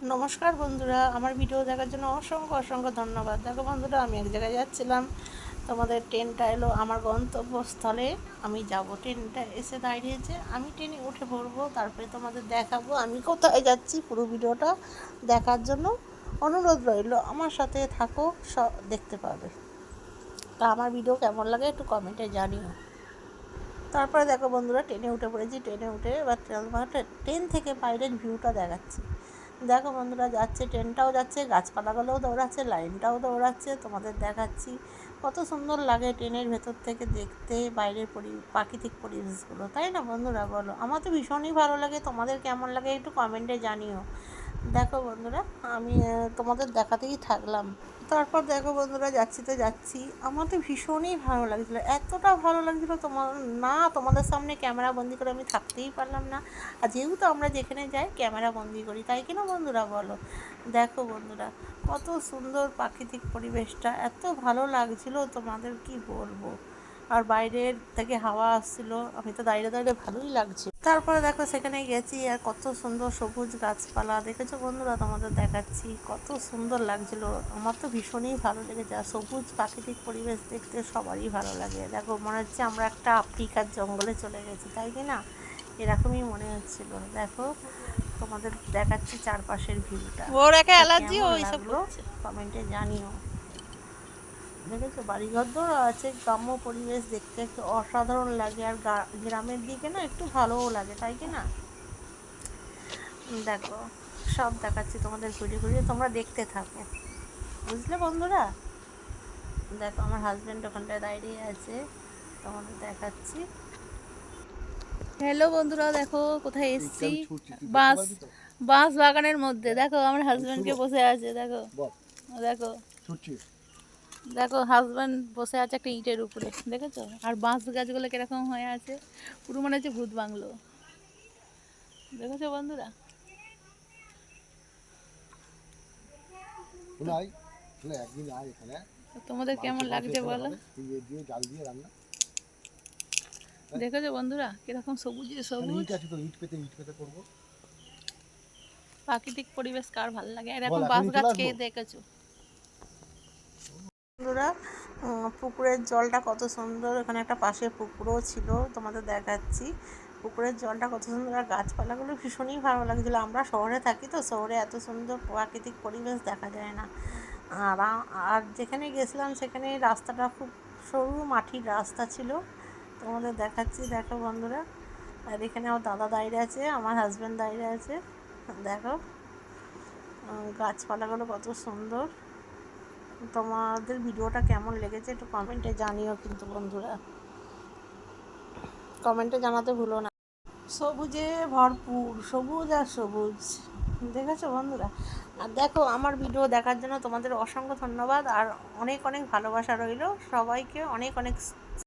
নমস্কার বন্ধুরা, আমার ভিডিও দেখার জন্য অসংখ্য অসংখ্য ধন্যবাদ। দেখো বন্ধুরা, আমি এক জায়গায় যাচ্ছিলাম, তোমাদের ট্রেনটা এলো আমার গন্তব্যস্থলে। আমি যাব, ট্রেনটা এসে দাঁড়িয়েছে, আমি ট্রেনে উঠে পড়বো, তারপরে তোমাদের দেখাবো আমি কোথায় যাচ্ছি। পুরো ভিডিওটা দেখার জন্য অনুরোধ রইল, আমার সাথে থাকো, সব দেখতে পাবে। তা আমার ভিডিও কেমন লাগে একটু কমেন্টে জানিও। তারপরে দেখো বন্ধুরা, ট্রেনে উঠে পড়েছি। ট্রেনে উঠে এবার ট্রেন থেকে বাইরের ভিউটা দেখাচ্ছি। দেখো বন্ধুরা, যাচ্ছে, ট্রেনটাও যাচ্ছে, গাছপালাগুলোও দৌড়াচ্ছে, লাইনটাও দৌড়াচ্ছে, তোমাদের দেখাচ্ছি। কত সুন্দর লাগে ট্রেনের ভেতর থেকে দেখতে বাইরের প্রাকৃতিক পরিবেশগুলো, তাই না বন্ধুরা? বলো, আমার তো ভীষণই ভালো লাগে। তোমাদের কেমন লাগে একটু কমেন্টে জানিও। দেখো বন্ধুরা, আমি তোমাদের দেখাতেই থাকলাম। তারপর দেখো বন্ধুরা, যাচ্ছি তো যাচ্ছি, আমার তো ভীষণই ভালো লাগছিলো, এতটা ভালো লাগছিলো তোমাদের সামনে ক্যামেরা বন্দি করে আমি থাকতেই পারলাম না। আর যেহেতু আমরা যেখানে যাই ক্যামেরা বন্দি করি, তাই কিনা বন্ধুরা? বলো, দেখো বন্ধুরা, কত সুন্দর প্রাকৃতিক পরিবেশটা, এত ভালো লাগছিলো, তোমাদের কি বলবো। আর বাইরের থেকে হাওয়া আসছিলো, আমি তো দাঁড়িয়ে দাঁড়িয়ে ভালোই লাগছে। তারপরে দেখো সেখানে গেছি, আর কত সুন্দর সবুজ গাছপালা দেখেছো বন্ধুরা? তোমাদের দেখাচ্ছি, কত সুন্দর লাগছিলো, আমার তো ভীষণই ভালো লেগেছে। আর সবুজ প্রাকৃতিক পরিবেশ দেখতে সবারই ভালো লাগে। দেখো, মনে হচ্ছে আমরা একটা আফ্রিকার জঙ্গলে চলে গেছি, তাই কি না? এরকমই মনে হচ্ছিল। দেখো, তোমাদের দেখাচ্ছি চারপাশের ভিউটা, ওর একা অ্যালার্জি লাগলো কমেন্টে জানিও। দেখেছো, বাড়িঘর তো আছে, গ্রাম্য পরিবেশ দেখতে একটু অসাধারণ লাগে। আর গ্রামের দিকে না একটু ভালোও লাগে, তাই কি না? দেখো, সব দেখাচ্ছি তোমাদের ঘুরে ঘুরিয়ে, তোমরা দেখতে থাকো, বুঝলে বন্ধুরা? দেখো, আমার হাজব্যান্ড ওখানটায় দাঁড়িয়ে আছে, তোমাদের দেখাচ্ছি। হ্যালো বন্ধুরা, দেখো কোথায় এসছি, বাঁশ বাঁশ বাগানের মধ্যে। দেখো আমার হাজব্যান্ডকে বসে আছে, দেখো দেখো দেখো, হাজব্যান্ড বসে আছে একটা ইটের উপরে, দেখেছো? আর বাঁশ গাছগুলো কিরকম হয়ে আছে, পুরো মনে হচ্ছে ভূত বাংলো, দেখেছো বন্ধুরা? তোমাদের কেমন লাগছে বলো? দেখেছো বন্ধুরা, কিরকম সবুজে সবুজ প্রাকৃতিক পরিবেশ কার ভালো লাগে? এরকম বাঁশ গাছ কে দেখেছো বন্ধুরা? পুকুরের জলটা কত সুন্দর, এখানে একটা পাশে পুকুরও ছিল, তোমাদের দেখাচ্ছি। পুকুরের জলটা কত সুন্দর, আর গাছপালাগুলো ভীষণই ভালো লাগছিলো। আমরা শহরে থাকি তো, শহরে এত সুন্দর প্রাকৃতিক পরিবেশ দেখা যায় না। আর আর যেখানে গেছিলাম সেখানে রাস্তাটা খুব সরু মাটির রাস্তা ছিল, তোমাদের দেখাচ্ছি। দেখো বন্ধুরা, আর এখানে আমার দাদা দাঁড়িয়ে আছে, আমার হাজব্যান্ড দাঁড়িয়ে আছে। দেখো, গাছপালাগুলো কত সুন্দর। তোমাদের ভিডিওটা কেমন লেগেছে একটু কমেন্টে জানিও কিন্তু বন্ধুরা, কমেন্টে জানাতে ভুলো না। সবুজে ভরপুর, সবুজ আর সবুজ, দেখেছো বন্ধুরা? আর দেখো, আমার ভিডিও দেখার জন্য তোমাদের অসংখ্য ধন্যবাদ, আর অনেক অনেক ভালোবাসা রইল সবাইকে, অনেক অনেক